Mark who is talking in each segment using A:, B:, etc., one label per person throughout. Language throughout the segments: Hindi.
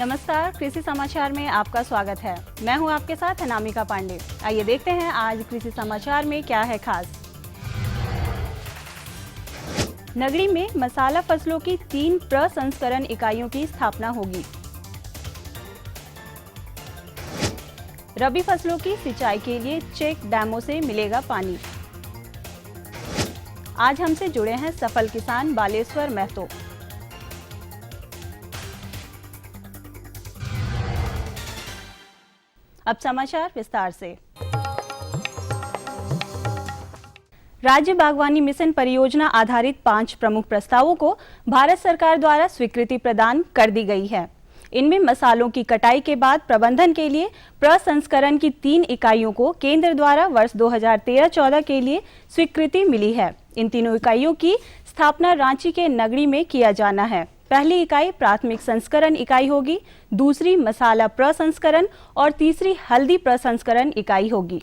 A: नमस्कार, कृषि समाचार में आपका स्वागत है। मैं हूं आपके साथ अनामिका पांडे। आइए देखते हैं आज कृषि समाचार में क्या है खास। नगरी में मसाला फसलों की 3 प्रसंस्करण इकाइयों की स्थापना होगी। रबी फसलों की सिंचाई के लिए चेक डैमों से मिलेगा पानी। आज हमसे जुड़े हैं सफल किसान बालेश्वर महतो। अब समाचार विस्तार से। राज्य बागवानी मिशन परियोजना आधारित 5 प्रमुख प्रस्तावों को भारत सरकार द्वारा स्वीकृति प्रदान कर दी गई है। इनमें मसालों की कटाई के बाद प्रबंधन के लिए प्रसंस्करण की 3 इकाइयों को केंद्र द्वारा वर्ष 2013-14 के लिए स्वीकृति मिली है। इन तीनों इकाइयों की स्थापना रांची के नगरी में किया जाना है। पहली इकाई प्राथमिक संस्करण इकाई होगी, दूसरी मसाला प्रसंस्करण और तीसरी हल्दी प्रसंस्करण इकाई होगी।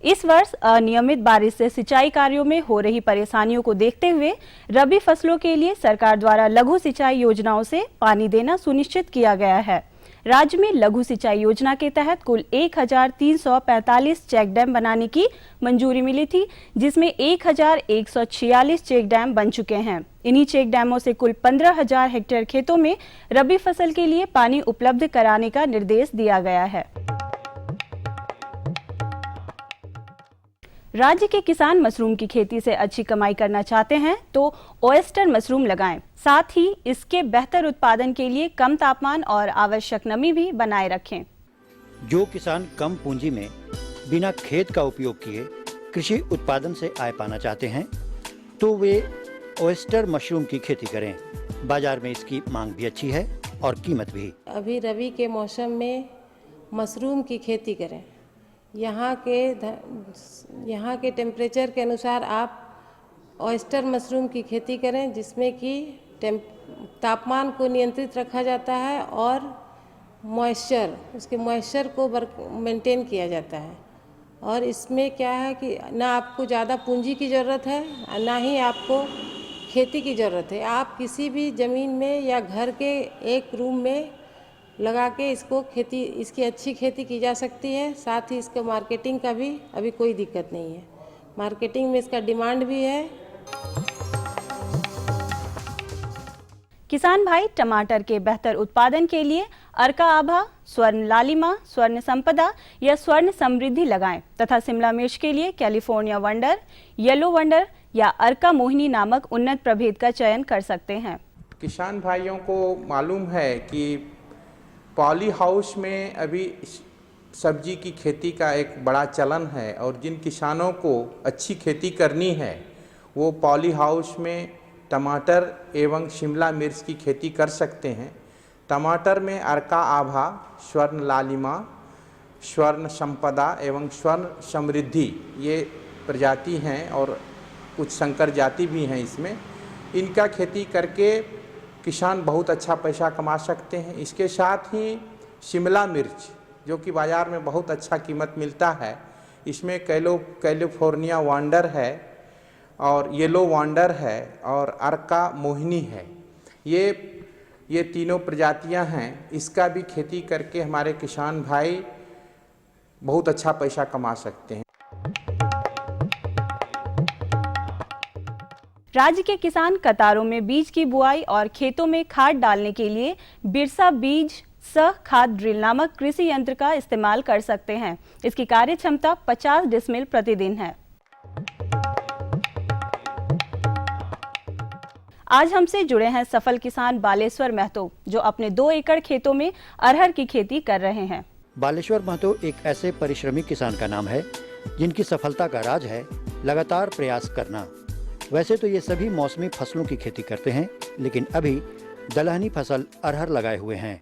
A: इस वर्ष अनियमित बारिश से सिंचाई कार्यों में हो रही परेशानियों को देखते हुए रबी फसलों के लिए सरकार द्वारा लघु सिंचाई योजनाओं से पानी देना सुनिश्चित किया गया है। राज्य में लघु सिंचाई योजना के तहत कुल 1345 चेक डैम बनाने की मंजूरी मिली थी, जिसमें 1146 चेक डैम बन चुके हैं। इन्हीं चेक डैमों से कुल 15,000 हेक्टेयर खेतों में रबी फसल के लिए पानी उपलब्ध कराने का निर्देश दिया गया है। राज्य के किसान मशरूम की खेती से अच्छी कमाई करना चाहते हैं तो ओयस्टर मशरूम लगाएं। साथ ही इसके बेहतर उत्पादन के लिए कम तापमान और आवश्यक नमी भी बनाए रखें।
B: जो किसान कम पूंजी में बिना खेत का उपयोग किए कृषि उत्पादन से आय पाना चाहते हैं तो वे ओयस्टर मशरूम की खेती करें। बाजार में इसकी मांग भी अच्छी है और कीमत भी।
C: अभी रबी के मौसम में मशरूम की खेती करें। यहाँ के टेम्परेचर के अनुसार आप ऑयस्टर मशरूम की खेती करें, जिसमें कि तापमान को नियंत्रित रखा जाता है और उसके मॉइस्चर को मेंटेन किया जाता है। और इसमें क्या है कि ना आपको ज़्यादा पूंजी की ज़रूरत है, ना ही आपको खेती की ज़रूरत है। आप किसी भी ज़मीन में या घर के एक रूम में लगा के इसकी अच्छी खेती की जा सकती है। साथ ही इसका मार्केटिंग का भी अभी कोई दिक्कत नहीं है। मार्केटिंग में इसका डिमांड भी है।
A: किसान भाई टमाटर के बेहतर उत्पादन के लिए अर्का आभा, स्वर्ण लालिमा, स्वर्ण संपदा या स्वर्ण समृद्धि लगाएं तथा शिमला मिर्च के लिए कैलिफोर्निया वंडर, येलो वंडर या अर्का मोहिनी नामक उन्नत प्रभेद का चयन कर सकते हैं।
D: किसान भाइयों को मालूम है कि पॉली हाउस में अभी सब्जी की खेती का एक बड़ा चलन है और जिन किसानों को अच्छी खेती करनी है वो पॉली हाउस में टमाटर एवं शिमला मिर्च की खेती कर सकते हैं। टमाटर में अर्का आभा, स्वर्ण लालिमा, स्वर्ण संपदा एवं स्वर्ण समृद्धि ये प्रजाति हैं और कुछ संकर जाति भी हैं। इसमें इनका खेती करके किसान बहुत अच्छा पैसा कमा सकते हैं। इसके साथ ही शिमला मिर्च जो कि बाज़ार में बहुत अच्छा कीमत मिलता है, इसमें कैलिफोर्निया वंडर है और येलो वंडर है और अर्का मोहिनी है। ये तीनों प्रजातियां हैं। इसका भी खेती करके हमारे किसान भाई बहुत अच्छा पैसा कमा सकते हैं।
A: राज्य के किसान कतारों में बीज की बुआई और खेतों में खाद डालने के लिए बिरसा बीज सह खाद ड्रिल नामक कृषि यंत्र का इस्तेमाल कर सकते हैं। इसकी कार्य क्षमता 50 डिसमिल प्रतिदिन है। आज हमसे जुड़े हैं सफल किसान बालेश्वर महतो, जो अपने 2 एकड़ खेतों में अरहर की खेती कर रहे हैं।
B: बालेश्वर महतो एक ऐसे परिश्रमी किसान का नाम है जिनकी सफलता का राज है लगातार प्रयास करना। वैसे तो ये सभी मौसमी फसलों की खेती करते हैं, लेकिन अभी दलहनी फसल अरहर लगाए हुए हैं।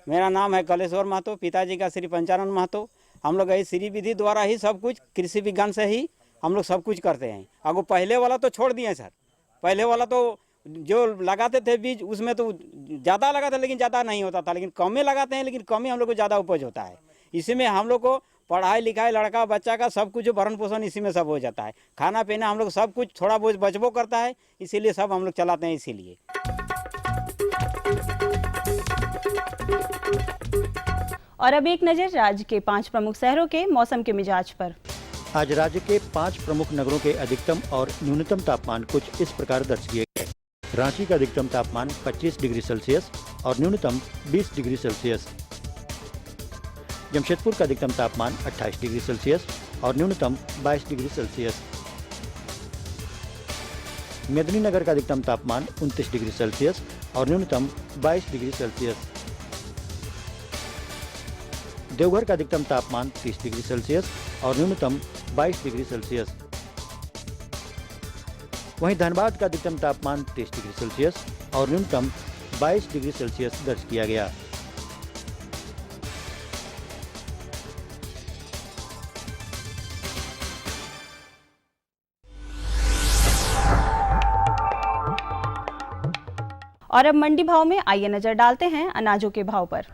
E: मेरा नाम है कलेश्वर महतो, पिताजी का श्री पंचानन महतो। हम लोग श्री विधि द्वारा ही सब कुछ, कृषि विज्ञान से ही हम लोग सब कुछ करते हैं। अगो पहले वाला तो छोड़ दिए सर, पहले वाला तो जो लगाते थे बीज उसमें तो ज़्यादा लगाते, लेकिन ज़्यादा नहीं होता था, लेकिन कम में लगाते हैं, लेकिन कम ही हम लोग को ज़्यादा उपज होता है। इसी में हम लोग को पढ़ाई लिखाई, लड़का बच्चा का सब कुछ, भरण पोषण इसी में सब हो जाता है। खाना पीना हम लोग सब कुछ थोड़ा बहुत बचबो करता है, इसीलिए सब हम लोग चलाते हैं। इसीलिए
A: और अब एक नज़र राज्य के 5 प्रमुख शहरों के मौसम के मिजाज पर।
B: आज राज्य के 5 प्रमुख नगरों के अधिकतम और न्यूनतम तापमान कुछ इस प्रकार दर्ज किए गए। रांची का अधिकतम तापमान 25 डिग्री सेल्सियस और न्यूनतम 20 डिग्री सेल्सियस। जमशेदपुर का अधिकतम तापमान 28 डिग्री सेल्सियस और न्यूनतम 22 डिग्री सेल्सियस। मेदिनीनगर का अधिकतम तापमान 29 डिग्री सेल्सियस और न्यूनतम 22 डिग्री सेल्सियस। देवघर का अधिकतम तापमान 30 डिग्री सेल्सियस और न्यूनतम 22 डिग्री सेल्सियस। वहीं धनबाद का अधिकतम तापमान 30 डिग्री सेल्सियस और न्यूनतम 22 डिग्री सेल्सियस दर्ज किया गया।
A: और अब मंडी भाव में आइए नजर डालते हैं अनाजों के भाव पर।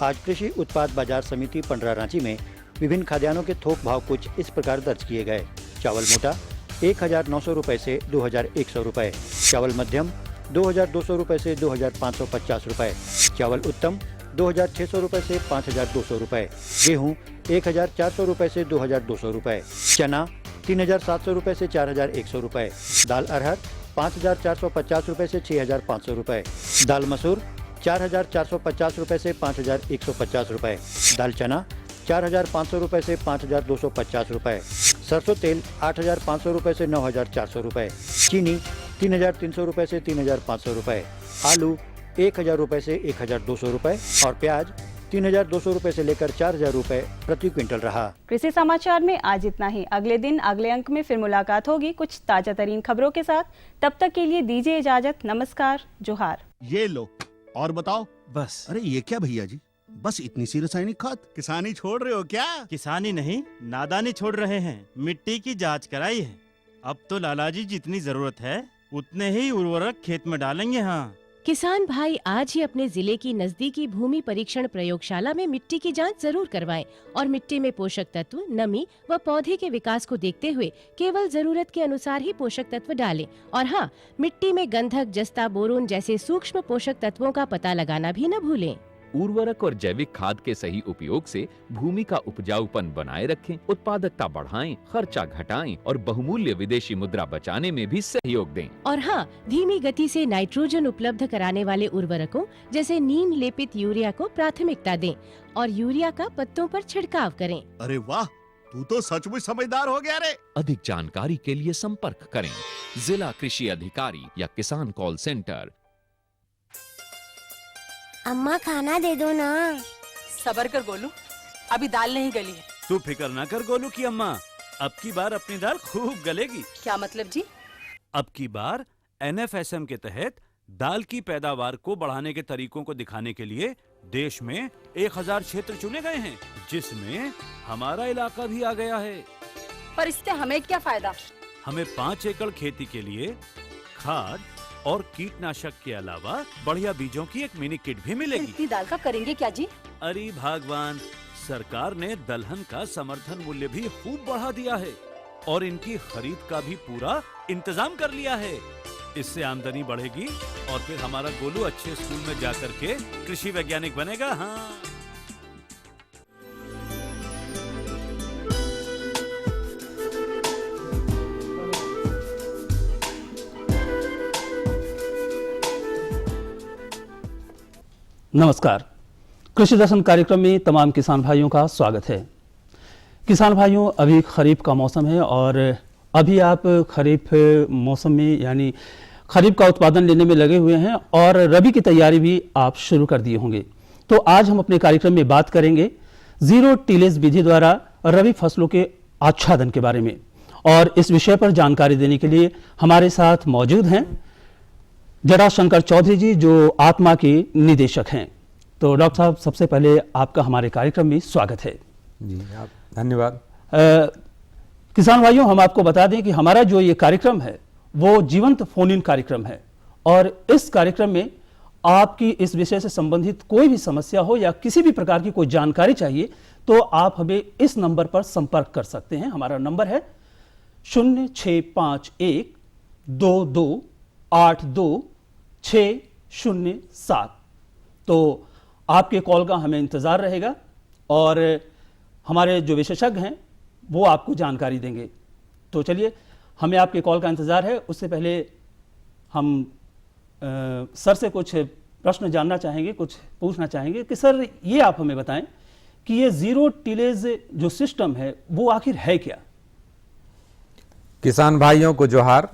B: आज कृषि उत्पाद बाजार समिति पंडरा रांची में विभिन्न खाद्यान्नों के थोक भाव कुछ इस प्रकार दर्ज किए गए। चावल मोटा 1900 रुपए से 2100 रुपए, चावल मध्यम 2200 रुपए से 2550 रुपए, चावल उत्तम 2600 रुपए से 5200 रुपए, गेहूं 1400 रुपए से 2200 रुपए, चना 3700 रुपए से 4100 रुपए, दाल अरहर 5450 रुपए से 6500 रुपए, दाल मसूर 4450 रुपए से 5150 रुपए, दाल चना 4500 रुपए से 5250 रुपए, सरसों तेल 8500 रुपए से 9400 रुपए, चीनी 3300 रुपए से 3500 रुपए, आलू 1000 रुपए से 1200 रुपए और प्याज 3200 रुपए से लेकर 4000 रुपए प्रति क्विंटल रहा।
A: कृषि समाचार में आज इतना ही। अगले दिन अगले अंक में फिर मुलाकात होगी कुछ ताजा तरीन खबरों के साथ। तब तक के लिए दीजिए इजाजत। नमस्कार, जोहार।
F: ये लो और बताओ।
G: बस।
F: अरे ये क्या भैया जी, बस इतनी सी रासायनिक खाद? किसानी छोड़ रहे हो क्या?
G: किसानी नहीं, नादानी छोड़ रहे हैं। मिट्टी की जांच कराई है। अब तो लालाजी जितनी जरूरत है उतने ही उर्वरक खेत में डालेंगे। हाँ,
H: किसान भाई आज ही अपने जिले की नजदीकी भूमि परीक्षण प्रयोगशाला में मिट्टी की जांच जरूर करवाएं और मिट्टी में पोषक तत्व, नमी व पौधे के विकास को देखते हुए केवल जरूरत के अनुसार ही पोषक तत्व डालें। और हाँ, मिट्टी में गंधक, जस्ता, बोरोन जैसे सूक्ष्म पोषक तत्वों का पता लगाना भी न भूलें।
I: उर्वरक और जैविक खाद के सही उपयोग से भूमि का उपजाऊपन बनाए रखें, उत्पादकता बढ़ाएं, खर्चा घटाएं और बहुमूल्य विदेशी मुद्रा बचाने में भी सहयोग दें।
H: और हाँ, धीमी गति से नाइट्रोजन उपलब्ध कराने वाले उर्वरकों जैसे नीम लेपित यूरिया को प्राथमिकता दें और यूरिया का पत्तों पर छिड़काव करें।
F: अरे वाह, तू तो सचमुच समझदार हो गया रे।
I: अधिक जानकारी के लिए संपर्क करें जिला कृषि अधिकारी या किसान कॉल सेंटर।
J: अम्मा खाना दे दो ना।
K: सबर कर गोलू, अभी दाल नहीं गली है।
G: तू फिक्र ना कर गोलू की अम्मा, अब की बार अपनी दाल खूब गलेगी।
K: क्या मतलब जी?
G: अब की बार NFSM के तहत दाल की पैदावार को बढ़ाने के तरीकों को दिखाने के लिए देश में 1000 क्षेत्र चुने गए हैं, जिसमें हमारा इलाका भी आ गया है।
K: पर इससे हमें क्या फायदा?
G: हमें 5 एकड़ खेती के लिए खाद और कीटनाशक के अलावा बढ़िया बीजों की एक मिनी किट भी मिलेगी।
K: इतनी दाल का करेंगे क्या जी?
G: अरे भगवान, सरकार ने दलहन का समर्थन मूल्य भी खूब बढ़ा दिया है और इनकी खरीद का भी पूरा इंतजाम कर लिया है। इससे आमदनी बढ़ेगी और फिर हमारा गोलू अच्छे स्कूल में जाकर के कृषि वैज्ञानिक बनेगा। हाँ,
L: नमस्कार। कृषि दर्शन कार्यक्रम में तमाम किसान भाइयों का स्वागत है। किसान भाइयों, अभी खरीफ का मौसम है और अभी आप खरीफ मौसम में यानी खरीफ का उत्पादन लेने में लगे हुए हैं और रबी की तैयारी भी आप शुरू कर दिए होंगे। तो आज हम अपने कार्यक्रम में बात करेंगे जीरो टिलेज विधि द्वारा रबी फसलों के आच्छादन के बारे में, और इस विषय पर जानकारी देने के लिए हमारे साथ मौजूद हैं जटाशंकर चौधरी जी, जो आत्मा के निदेशक हैं। तो डॉक्टर साहब, सबसे पहले आपका हमारे कार्यक्रम में स्वागत है।
M: जी, आप धन्यवाद।
L: किसान भाइयों, हम आपको बता दें कि हमारा जो ये कार्यक्रम है वो जीवंत फोन इन कार्यक्रम है, और इस कार्यक्रम में आपकी इस विषय से संबंधित कोई भी समस्या हो या किसी भी प्रकार की कोई जानकारी चाहिए तो आप हमें इस नंबर पर संपर्क कर सकते हैं। हमारा नंबर है 065122826607। तो आपके कॉल का हमें इंतजार रहेगा और हमारे जो विशेषज्ञ हैं वो आपको जानकारी देंगे। तो चलिए, हमें आपके कॉल का इंतजार है। उससे पहले हम सर से कुछ प्रश्न जानना चाहेंगे, कुछ पूछना चाहेंगे कि सर, ये आप हमें बताएं कि ये जीरो टिलेज जो सिस्टम है वो आखिर है क्या?
M: किसान भाइयों को जोहार।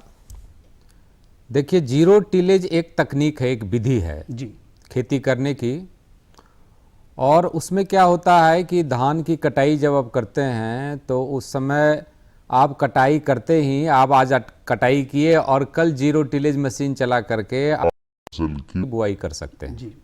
M: देखिए, जीरो टिलेज एक तकनीक है, एक विधि है
L: जी
M: खेती करने की। और उसमें क्या होता है कि धान की कटाई जब आप करते हैं तो उस समय आप कटाई करते ही आप आज कटाई किए और कल जीरो टिलेज मशीन चला करके बुआई कर सकते हैं
L: जी।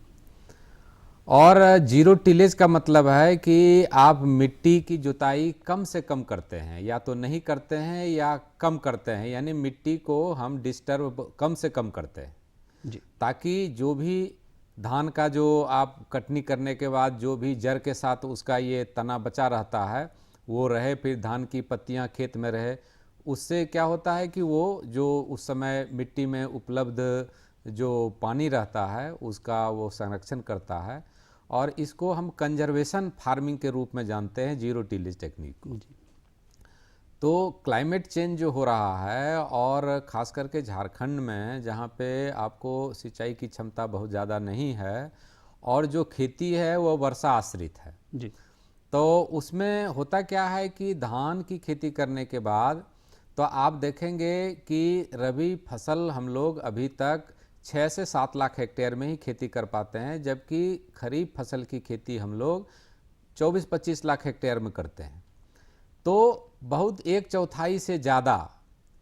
M: और जीरो टिलेज का मतलब है कि आप मिट्टी की जुताई कम से कम करते हैं, या तो नहीं करते हैं या कम करते हैं, यानी मिट्टी को हम डिस्टर्ब कम से कम करते हैं
L: जी,
M: ताकि जो भी धान का जो आप कटनी करने के बाद जो भी जड़ के साथ उसका ये तना बचा रहता है वो रहे, फिर धान की पत्तियां खेत में रहे। उससे क्या होता है कि वो जो उस समय मिट्टी में उपलब्ध जो पानी रहता है उसका वो संरक्षण करता है, और इसको हम कंजर्वेशन फार्मिंग के रूप में जानते हैं, जीरो टिलेज टेक्निक को। तो क्लाइमेट चेंज जो हो रहा है और ख़ास करके झारखंड में जहाँ पे आपको सिंचाई की क्षमता बहुत ज़्यादा नहीं है और जो खेती है वो वर्षा आश्रित है
L: जी,
M: तो उसमें होता क्या है कि धान की खेती करने के बाद तो आप देखेंगे कि रबी फसल हम लोग अभी तक 6 से 7 लाख हेक्टेयर में ही खेती कर पाते हैं, जबकि खरीफ फसल की खेती हम लोग 24-25 लाख हेक्टेयर में करते हैं। तो बहुत 1/4 से ज़्यादा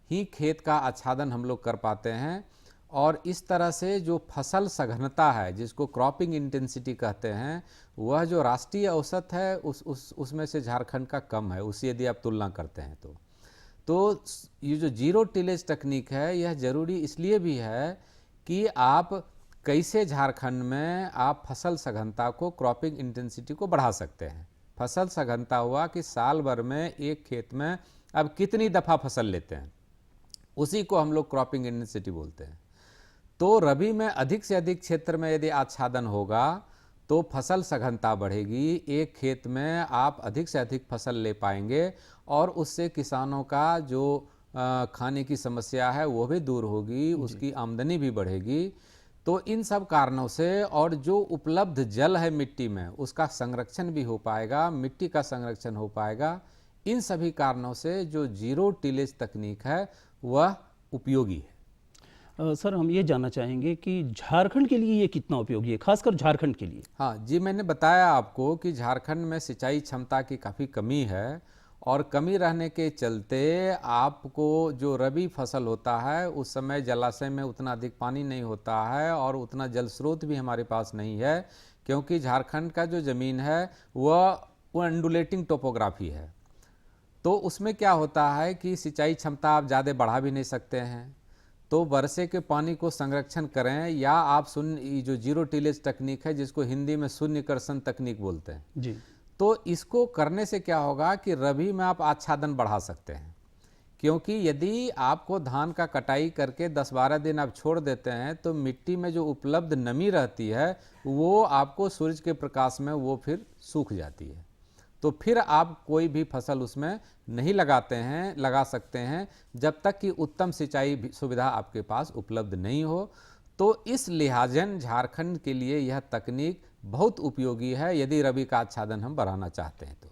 M: ही खेत का आच्छादन हम लोग कर पाते हैं, और इस तरह से जो फसल सघनता है जिसको क्रॉपिंग इंटेंसिटी कहते हैं, वह जो राष्ट्रीय औसत है उसमें से झारखंड का कम है, उससे यदि आप तुलना करते हैं तो ये जो जीरो टिलेज तकनीक है यह ज़रूरी इसलिए भी है कि आप कैसे झारखंड में आप फसल सघनता को, क्रॉपिंग इंटेंसिटी को बढ़ा सकते हैं। फसल सघनता हुआ कि साल भर में एक खेत में अब कितनी दफ़ा फसल लेते हैं, उसी को हम लोग क्रॉपिंग इंटेंसिटी बोलते हैं। तो रबी में अधिक से अधिक क्षेत्र में यदि आच्छादन होगा तो फसल सघनता बढ़ेगी, एक खेत में आप अधिक से अधिक फसल ले पाएंगे और उससे किसानों का जो खाने की समस्या है वो भी दूर होगी, उसकी आमदनी भी बढ़ेगी। तो इन सब कारणों से और जो उपलब्ध जल है मिट्टी में उसका संरक्षण भी हो पाएगा, मिट्टी का संरक्षण हो पाएगा। इन सभी कारणों से जो जीरो टिलेज तकनीक है वह उपयोगी है।
L: सर, हम ये जानना चाहेंगे कि झारखंड के लिए ये कितना उपयोगी है, खासकर झारखंड के लिए?
M: हाँ जी, मैंने बताया आपको कि झारखंड में सिंचाई क्षमता की काफ़ी कमी है, और कमी रहने के चलते आपको जो रबी फसल होता है उस समय जलाशय में उतना अधिक पानी नहीं होता है और उतना जल स्रोत भी हमारे पास नहीं है, क्योंकि झारखंड का जो ज़मीन है वह अंडुलेटिंग टोपोग्राफी है। तो उसमें क्या होता है कि सिंचाई क्षमता आप ज़्यादा बढ़ा भी नहीं सकते हैं, तो वर्षे के पानी को संरक्षण करें, या आप जो जीरो टिलेज तकनीक है जिसको हिंदी में शून्यकर्षण तकनीक बोलते हैं
L: जी,
M: तो इसको करने से क्या होगा कि रबी में आप आच्छादन बढ़ा सकते हैं। क्योंकि यदि आपको धान का कटाई करके 10-12 दिन आप छोड़ देते हैं तो मिट्टी में जो उपलब्ध नमी रहती है वो आपको सूरज के प्रकाश में वो फिर सूख जाती है, तो फिर आप कोई भी फसल उसमें नहीं लगा सकते हैं जब तक कि उत्तम सिंचाई सुविधा आपके पास उपलब्ध नहीं हो। तो इस लिहाजन झारखंड के लिए यह तकनीक बहुत उपयोगी है यदि रबी का आच्छादन हम बढ़ाना चाहते हैं। तो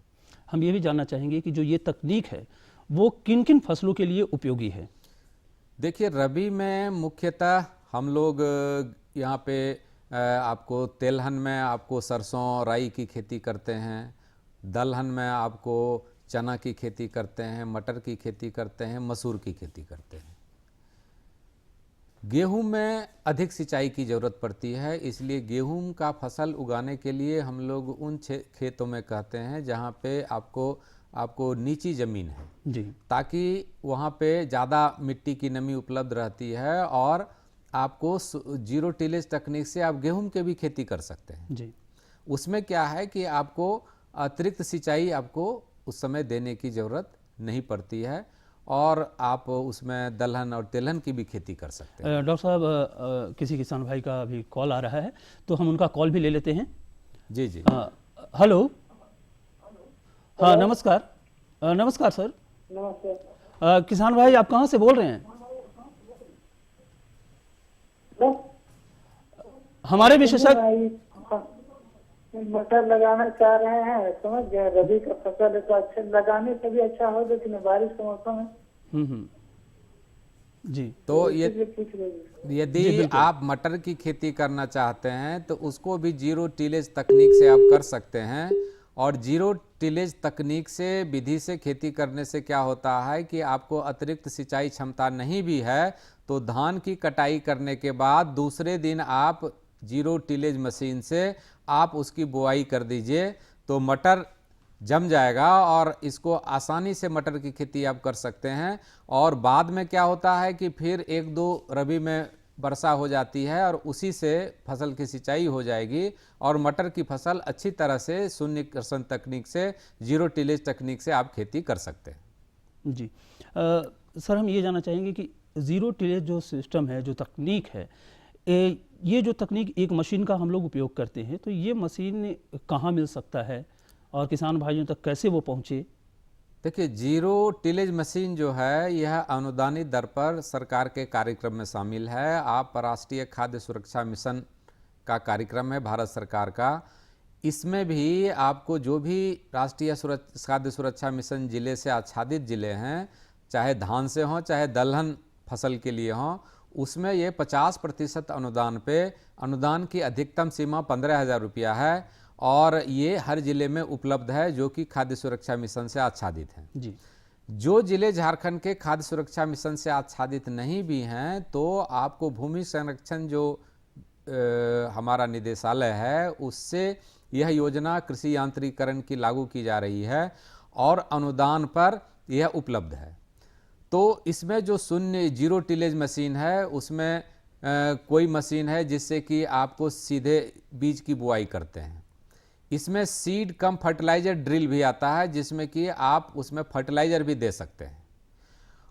L: हम ये भी जानना चाहेंगे कि जो ये तकनीक है वो किन किन फसलों के लिए उपयोगी है?
M: देखिए, रबी में मुख्यतः हम लोग यहाँ पे आपको तेलहन में आपको सरसों राई की खेती करते हैं, दलहन में आपको चना की खेती करते हैं, मटर की खेती करते हैं, मसूर की खेती करते हैं। गेहूं में अधिक सिंचाई की ज़रूरत पड़ती है, इसलिए गेहूं का फसल उगाने के लिए हम लोग उन खेतों में कहते हैं जहां पे आपको नीची ज़मीन है
L: जी,
M: ताकि वहाँ पे ज़्यादा मिट्टी की नमी उपलब्ध रहती है और आपको जीरो टिलेज तकनीक से आप गेहूं के भी खेती कर सकते हैं
L: जी।
M: उसमें क्या है कि आपको अतिरिक्त सिंचाई आपको उस समय देने की ज़रूरत नहीं पड़ती है और आप उसमें दलहन और तेलहन की भी खेती कर सकते हैं।
L: डॉक्टर साहब, किसी किसान भाई का अभी कॉल आ रहा है तो हम उनका कॉल भी ले लेते हैं।
M: जी जी।
L: हेलो। हाँ, नमस्कार। नमस्कार सर।
N: नमस्ते।
L: किसान भाई, आप कहाँ से बोल रहे हैं? हमारे विशेषज्ञ
N: मटर लगाना चाह रहे हैं, समझ गए। रबी का फसल है तो अच्छे लगाने से भी अच्छा हो, लेकिन बारिश का मौसम है।
L: जी।
M: तो यदि आप मटर की खेती करना चाहते हैं तो उसको भी जीरो टिलेज तकनीक से आप कर सकते हैं। और जीरो टिलेज तकनीक से विधि से खेती करने से क्या होता है कि आपको अतिरिक्त सिंचाई क्षमता नहीं भी है तो धान की कटाई करने के बाद दूसरे दिन आप जीरो टिलेज मशीन से आप उसकी बुआई कर दीजिए तो मटर जम जाएगा और इसको आसानी से मटर की खेती आप कर सकते हैं। और बाद में क्या होता है कि फिर एक दो रबी में वर्षा हो जाती है और उसी से फसल की सिंचाई हो जाएगी और मटर की फसल अच्छी तरह से शून्य कर्षण तकनीक से जीरो टिलेज तकनीक से आप खेती कर सकते हैं।
L: जी। सर, हम ये जानना चाहेंगे कि ज़ीरो टिलेज जो सिस्टम है, जो तकनीक है, ये जो तकनीक एक मशीन का हम लोग उपयोग करते हैं, तो ये मशीन कहाँ मिल सकता है और किसान भाइयों तक कैसे वो पहुँचे?
M: देखिए, जीरो टिलेज मशीन जो है यह अनुदानित दर पर सरकार के कार्यक्रम में शामिल है। आप राष्ट्रीय खाद्य सुरक्षा मिशन का कार्यक्रम है भारत सरकार का, इसमें भी आपको जो भी राष्ट्रीय खाद्य सुरक्षा मिशन जिले से आच्छादित जिले हैं, चाहे धान से हों चाहे दलहन फसल के लिए हों, उसमें ये 50% अनुदान पे, अनुदान की अधिकतम सीमा 15,000 रुपया है और ये हर जिले में उपलब्ध है जो कि खाद्य सुरक्षा मिशन से आच्छादित हैं।
L: जी।
M: जो जिले झारखंड के खाद्य सुरक्षा मिशन से आच्छादित नहीं भी हैं तो आपको भूमि संरक्षण जो हमारा निदेशालय है उससे यह योजना कृषि यांत्रिकीकरण की लागू की जा रही है और अनुदान पर यह उपलब्ध है। तो इसमें जो शून्य जीरो टिलेज मशीन है उसमें कोई मशीन है जिससे कि आपको सीधे बीज की बुआई करते हैं। इसमें सीड कम फर्टिलाइजर ड्रिल भी आता है जिसमें कि आप उसमें फर्टिलाइजर भी दे सकते हैं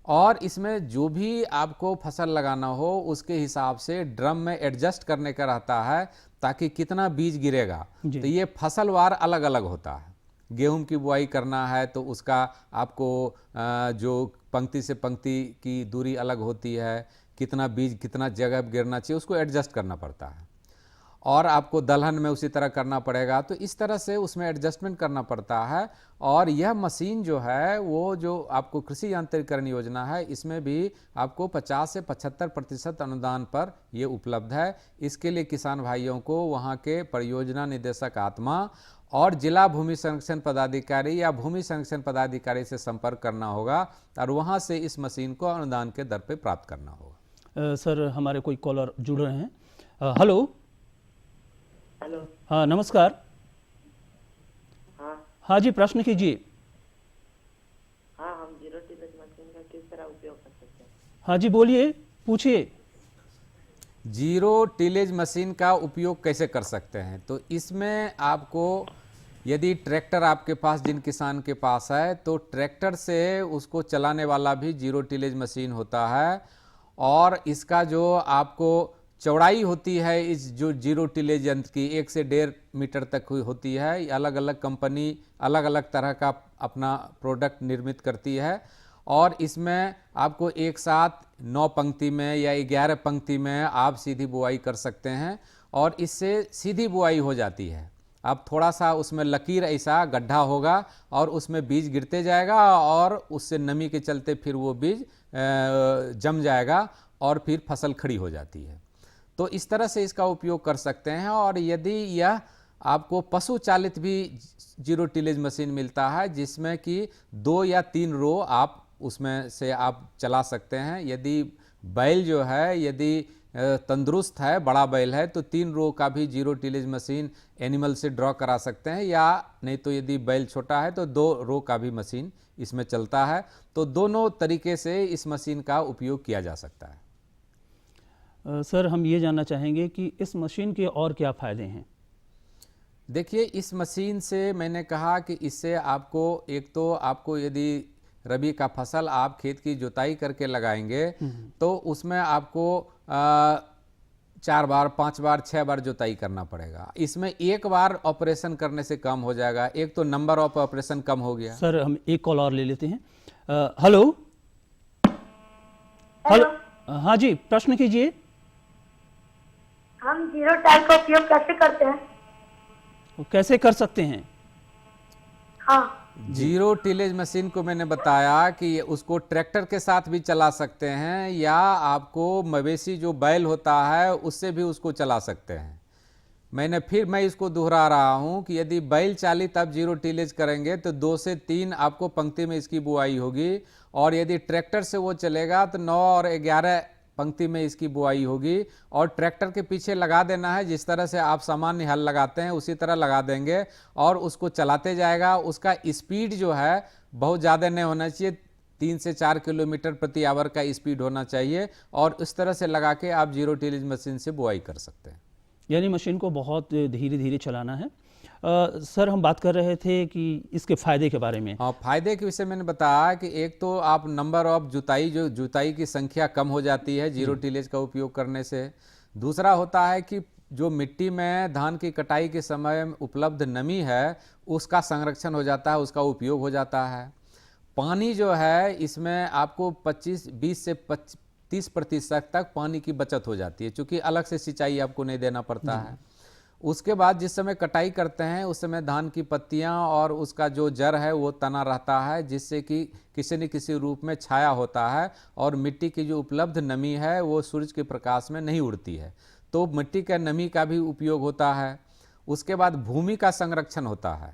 M: और इसमें जो भी आपको फसल लगाना हो उसके हिसाब से ड्रम में एडजस्ट करने का रहता है ताकि कितना बीज गिरेगा। तो ये फसलवार अलग अलग होता है। गेहूं की बुआई करना है तो उसका आपको जो पंक्ति से पंक्ति की दूरी अलग होती है, कितना बीज कितना जगह गिरना चाहिए उसको एडजस्ट करना पड़ता है। और आपको दलहन में उसी तरह करना पड़ेगा, तो इस तरह से उसमें एडजस्टमेंट करना पड़ता है। और यह मशीन जो है वो जो आपको कृषि यांत्रिकीकरण योजना है इसमें भी आपको 50 से 75% अनुदान पर ये उपलब्ध है। इसके लिए किसान भाइयों को वहाँ के परियोजना निदेशक आत्मा और जिला भूमि संरक्षण पदाधिकारी या भूमि संरक्षण पदाधिकारी से संपर्क करना होगा और वहाँ से इस मशीन को अनुदान के दर पे प्राप्त करना होगा।
L: सर, हमारे कोई कॉलर जुड़ रहे हैं। हेलो।
N: हेलो।
L: हाँ, नमस्कार। हाँ जी, प्रश्न कीजिए।
N: हाँ, हम जीरो टिलेज मशीन का किस तरह उपयोग कर सकते हैं?
L: हाँ जी, बोलिए, पूछिए।
M: जीरो टिलेज मशीन का उपयोग कैसे कर सकते हैं? तो इसमें आपको यदि ट्रैक्टर आपके पास जिन किसान के पास है तो ट्रैक्टर से उसको चलाने वाला भी जीरो टिलेज मशीन होता है और इसका जो आपको चौड़ाई होती है इस जो जीरो टिलेज यंत्र की 1 से 1.5 मीटर तक होती है। अलग अलग कंपनी अलग अलग तरह का अपना प्रोडक्ट निर्मित करती है और इसमें आपको एक साथ 9 पंक्ति में या 11 पंक्ति में आप सीधी बुआई कर सकते हैं और इससे सीधी बुआई हो जाती है। अब थोड़ा सा उसमें लकीर ऐसा गड्ढा होगा और उसमें बीज गिरते जाएगा और उससे नमी के चलते फिर वो बीज जम जाएगा और फिर फसल खड़ी हो जाती है। तो इस तरह से इसका उपयोग कर सकते हैं। और यदि यह आपको पशु चालित भी जीरो टिलेज मशीन मिलता है जिसमें कि 2 या 3 रो आप उसमें से आप चला सकते हैं। यदि बैल जो है यदि तंदुरुस्त है, बड़ा बैल है, तो 3 रो का भी जीरो टिलेज मशीन एनिमल से ड्रॉ करा सकते हैं, या नहीं तो यदि बैल छोटा है तो 2 रो का भी मशीन इसमें चलता है। तो दोनों तरीके से इस मशीन का उपयोग किया जा सकता है।
L: सर, हम ये जानना चाहेंगे कि इस मशीन के और क्या फ़ायदे हैं?
M: देखिए, इस मशीन से मैंने कहा कि इससे आपको एक तो आपको यदि रबी का फसल आप खेत की जुताई करके लगाएंगे तो उसमें आपको 4 बार 5 बार 6 बार जुताई करना पड़ेगा। इसमें एक बार ऑपरेशन करने से कम हो जाएगा। एक तो नंबर ऑफ ऑपरेशन कम हो गया।
L: सर, हम एक कॉल और ले लेते हैं। हेलो हेलो, हाँ जी, प्रश्न कीजिए।
J: हम जीरो टाइल का उपयोग कैसे करते हैं?
L: कैसे कर सकते हैं?
J: हाँ,
M: जीरो टिलेज मशीन को मैंने बताया कि उसको ट्रैक्टर के साथ भी चला सकते हैं, या आपको मवेशी जो बैल होता है उससे भी उसको चला सकते हैं। मैं इसको दोहरा रहा हूं कि यदि बैल चालित आप जीरो टिलेज करेंगे तो 2 से 3 आपको पंक्ति में इसकी बुआई होगी, और यदि ट्रैक्टर से वो चलेगा तो 9 और 11 पंक्ति में इसकी बुआई होगी। और ट्रैक्टर के पीछे लगा देना है, जिस तरह से आप सामान्य हल लगाते हैं उसी तरह लगा देंगे और उसको चलाते जाएगा। उसका स्पीड जो है बहुत ज़्यादा नहीं होना चाहिए, 3 से 4 किलोमीटर प्रति आवर का स्पीड होना चाहिए, और इस तरह से लगा के आप जीरो टिलेज मशीन से बुआई कर सकते हैं।
L: यानी मशीन को बहुत धीरे धीरे चलाना है। सर, हम बात कर रहे थे कि इसके फायदे के बारे में।
M: हाँ, फायदे के विषय मैंने बताया कि एक तो आप नंबर ऑफ जुताई की संख्या कम हो जाती है जीरो टिलेज का उपयोग करने से। दूसरा होता है कि जो मिट्टी में धान की कटाई के समय उपलब्ध नमी है उसका संरक्षण हो जाता है, उसका उपयोग हो जाता है। पानी जो है इसमें आपको 20 से 30% तक पानी की बचत हो जाती है, क्योंकि अलग से सिंचाई आपको नहीं देना पड़ता है। उसके बाद जिस समय कटाई करते हैं उस समय धान की पत्तियां और उसका जो जड़ है वो तना रहता है, जिससे कि किसी न किसी रूप में छाया होता है, और मिट्टी की जो उपलब्ध नमी है वो सूरज के प्रकाश में नहीं उड़ती है, तो मिट्टी का नमी का भी उपयोग होता है। उसके बाद भूमि का संरक्षण होता है।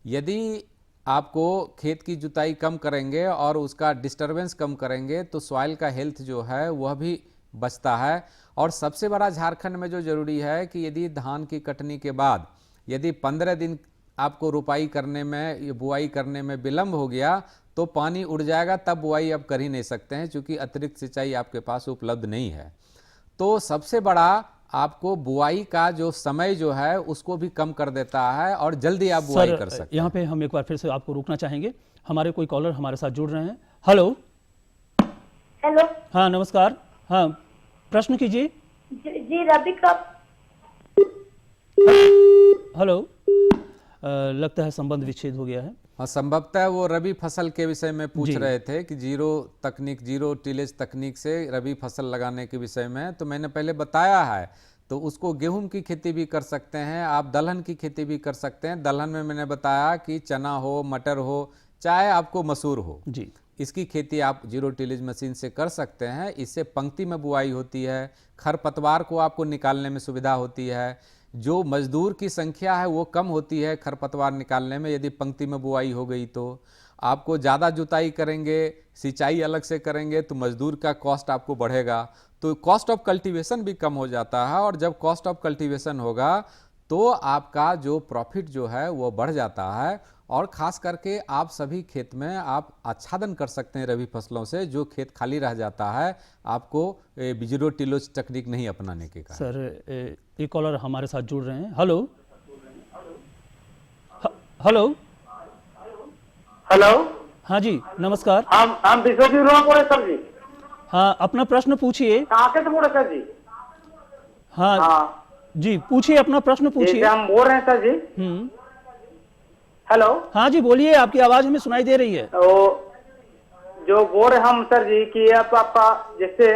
M: यदि आपको खेत की जुताई कम करेंगे और उसका डिस्टरबेंस कम करेंगे तो सॉइल का हेल्थ जो है वह भी बचता है। और सबसे बड़ा झारखंड में जो जरूरी है कि यदि धान की कटनी के बाद यदि 15 दिन आपको रुपाई करने में, बुआई करने में विलम्ब हो गया तो पानी उड़ जाएगा, तब बुआई आप कर ही नहीं सकते हैं, क्योंकि अतिरिक्त सिंचाई आपके पास उपलब्ध नहीं है। तो सबसे बड़ा आपको बुआई का जो समय जो है उसको भी कम कर देता है और जल्दी आप बुआई कर सकते हैं।
L: यहाँ पे हम एक बार फिर से आपको रोकना चाहेंगे, हमारे कोई कॉलर हमारे साथ जुड़ रहे हैं। हेलो
J: हेलो,
L: हाँ नमस्कार, हाँ प्रश्न कीजिए।
J: जी रबी कब?
L: हेलो, लगता है संबंध विच्छेद हो गया है।
M: हाँ, संभवतः वो रबी फसल के विषय में पूछ रहे थे कि जीरो टिलेज तकनीक से रबी फसल लगाने के विषय में। तो मैंने पहले बताया है, तो उसको गेहूं की खेती भी कर सकते हैं, आप दलहन की खेती भी कर सकते हैं। दलहन में मैंने बताया कि चना हो, मटर हो, चाहे आपको मसूर हो जी, इसकी खेती आप जीरो टिलेज मशीन से कर सकते हैं। इससे पंक्ति में बुआई होती है, खरपतवार को आपको निकालने में सुविधा होती है, जो मजदूर की संख्या है वो कम होती है खरपतवार निकालने में। यदि पंक्ति में बुआई हो गई तो आपको ज़्यादा जुताई करेंगे, सिंचाई अलग से करेंगे तो मजदूर का कॉस्ट आपको बढ़ेगा, तो कॉस्ट ऑफ कल्टीवेशन भी कम हो जाता है। और जब कॉस्ट ऑफ कल्टीवेशन होगा तो आपका जो प्रॉफिट जो है वो बढ़ जाता है। और ख़ास करके आप सभी खेत में आप आच्छादन कर सकते हैं रबी फसलों से, जो खेत खाली रह जाता है आपको जीरो टिलेज तकनीक नहीं अपनाने के कारण।
L: सर, एक कॉलर हमारे साथ जुड़ रहे हैं। हेलो हेलो
N: हेलो,
L: हाँ जी नमस्कार।
N: हम विश्वजीत बोल रहे सर जी।
L: हाँ, अपना प्रश्न पूछिए।
N: कहाँ से बोल रहे सर जी?
L: हाँ जी, पूछिए, अपना प्रश्न पूछिए।
N: हम बोल रहे हैं सर जी। हेलो,
L: हाँ जी बोलिए, आपकी आवाज हमें सुनाई दे रही है।
N: तो जो बोल रहे हम सर जी कि आपका जैसे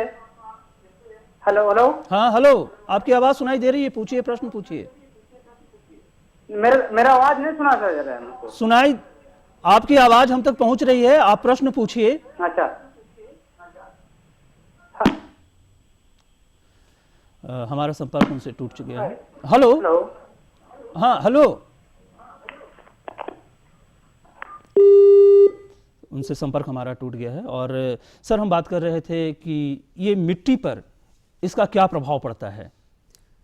N: हेलो हेलो,
L: हाँ हेलो, आपकी आवाज सुनाई दे रही है, पूछिए, प्रश्न पूछिए।
O: मेरा आवाज नहीं सुना जा रहा है हमको।
L: सुनाई, आपकी आवाज हम तक पहुंच रही है, आप प्रश्न पूछिए।
O: अच्छा।
L: हमारा संपर्क उनसे टूट चुका है। हेलो। हाँ हेलो। उनसे संपर्क हमारा टूट गया है। और सर, हम बात कर रहे थे कि ये मिट्टी पर इसका क्या प्रभाव पड़ता है?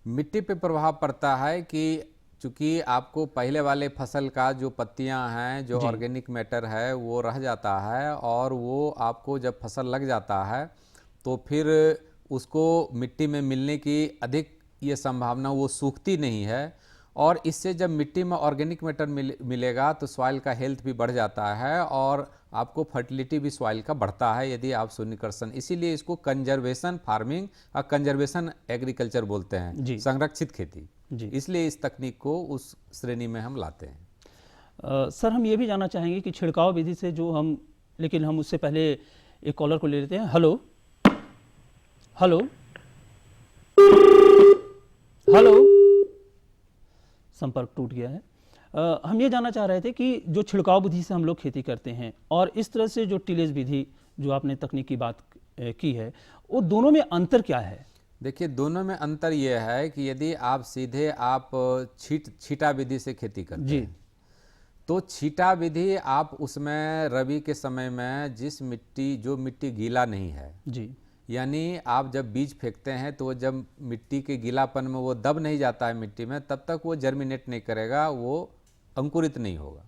M: मिट्टी पे प्रभाव पड़ता है कि चूंकि आपको पहले वाले फसल का जो पत्तियां हैं, जो ऑर्गेनिक मैटर है, वो रह जाता है, और वो आपको जब फसल लग जाता है तो फिर उसको मिट्टी में मिलने की अधिक ये संभावना, वो सूखती नहीं है। और इससे जब मिट्टी में ऑर्गेनिक मैटर मिलेगा तो सॉइल का हेल्थ भी बढ़ जाता है और आपको फर्टिलिटी भी सॉइल का बढ़ता है यदि आप शून्यकर्षण। इसीलिए इसको कंजर्वेशन फार्मिंग और कंजर्वेशन एग्रीकल्चर बोलते हैं, संरक्षित खेती। इसलिए इस तकनीक को उस श्रेणी में हम लाते हैं।
L: सर, हम ये भी जानना चाहेंगे कि छिड़काव विधि से जो हम, लेकिन हम उससे पहले एक कॉलर को ले लेते हैं। Hello hello hello. संपर्क टूट गया है। हम ये जानना चाह रहे थे कि जो छिड़काव विधि से हम लोग खेती करते हैं और इस तरह से जो टिलेज विधि, जो आपने तकनीक की बात की है, वो दोनों में अंतर क्या है?
M: देखिए, दोनों में अंतर यह है कि यदि आप सीधे आप छीटा विधि से खेती करते हैं तो छीटा विधि आप उसमें रबी के समय में जो मिट्टी गीला नहीं है जी, यानी आप जब बीज फेंकते हैं तो जब मिट्टी के गीलापन में वो दब नहीं जाता है मिट्टी में, तब तक वो जर्मिनेट नहीं करेगा, वो अंकुरित नहीं होगा।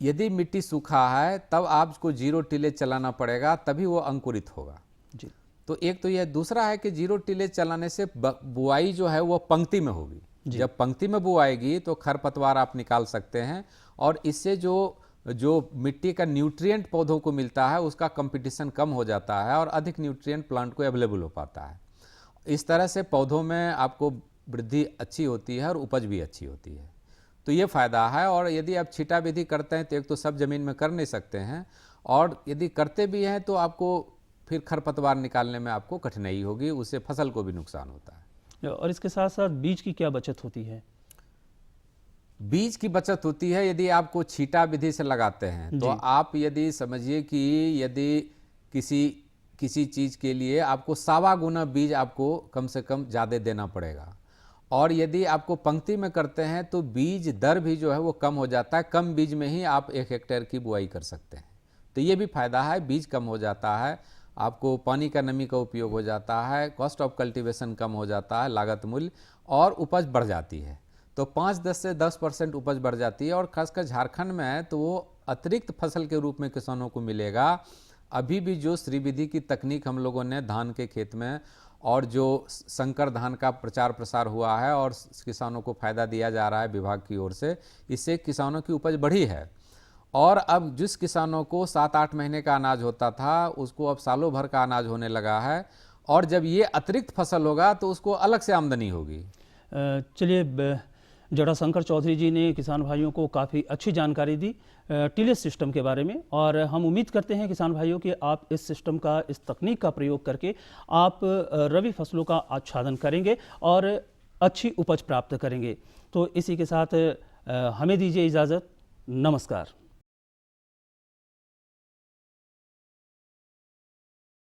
M: यदि मिट्टी सूखा है तब आपको 0 टिलेज चलाना पड़ेगा, तभी वो अंकुरित होगा जी। तो एक तो यह, दूसरा है कि 0 टिलेज चलाने से बुआई जो है वो पंक्ति में होगी। जब पंक्ति में बुआएगी तो खरपतवार आप निकाल सकते हैं, और इससे जो मिट्टी का न्यूट्रिएंट पौधों को मिलता है उसका कंपटीशन कम हो जाता है और अधिक न्यूट्रिएंट प्लांट को अवेलेबल हो पाता है। इस तरह से पौधों में आपको वृद्धि अच्छी होती है और उपज भी अच्छी होती है, तो ये फ़ायदा है। और यदि आप छीटा विधि करते हैं तो एक तो सब ज़मीन में कर नहीं सकते हैं, और यदि करते भी हैं तो आपको फिर खरपतवार निकालने में आपको कठिनाई होगी, उससे फसल को भी नुकसान होता है।
L: और इसके साथ साथ बीज की क्या बचत होती है?
M: बीज की बचत होती है यदि आपको छीटा विधि से लगाते हैं तो आप यदि समझिए कि यदि किसी चीज़ के लिए आपको 1.25 गुना बीज आपको कम से कम ज़्यादा देना पड़ेगा, और यदि आपको पंक्ति में करते हैं तो बीज दर भी जो है वो कम हो जाता है। कम बीज में ही आप 1 हेक्टेयर की बुआई कर सकते हैं, तो ये भी फायदा है। बीज कम हो जाता है, आपको पानी का नमी का उपयोग हो जाता है, कॉस्ट ऑफ कल्टीवेशन कम हो जाता है, लागत मूल्य, और उपज बढ़ जाती है। तो 5-10 से 10% उपज बढ़ जाती है। और खासकर झारखंड में तो वो अतिरिक्त फसल के रूप में किसानों को मिलेगा। अभी भी जो श्री विधि की तकनीक हम लोगों ने धान के खेत में, और जो संकर धान का प्रचार प्रसार हुआ है और किसानों को फायदा दिया जा रहा है विभाग की ओर से, इससे किसानों की उपज बढ़ी है। और अब जिस किसानों को 7-8 महीने का अनाज होता था उसको अब सालों भर का अनाज होने लगा है, और जब ये अतिरिक्त फसल होगा तो उसको अलग से आमदनी होगी।
L: चलिए, जटाशंकर चौधरी जी ने किसान भाइयों को काफ़ी अच्छी जानकारी दी टिलेज सिस्टम के बारे में, और हम उम्मीद करते हैं किसान भाइयों कि आप इस सिस्टम का, इस तकनीक का प्रयोग करके आप रबी फसलों का आच्छादन करेंगे और अच्छी उपज प्राप्त करेंगे। तो इसी के साथ हमें दीजिए इजाज़त। नमस्कार।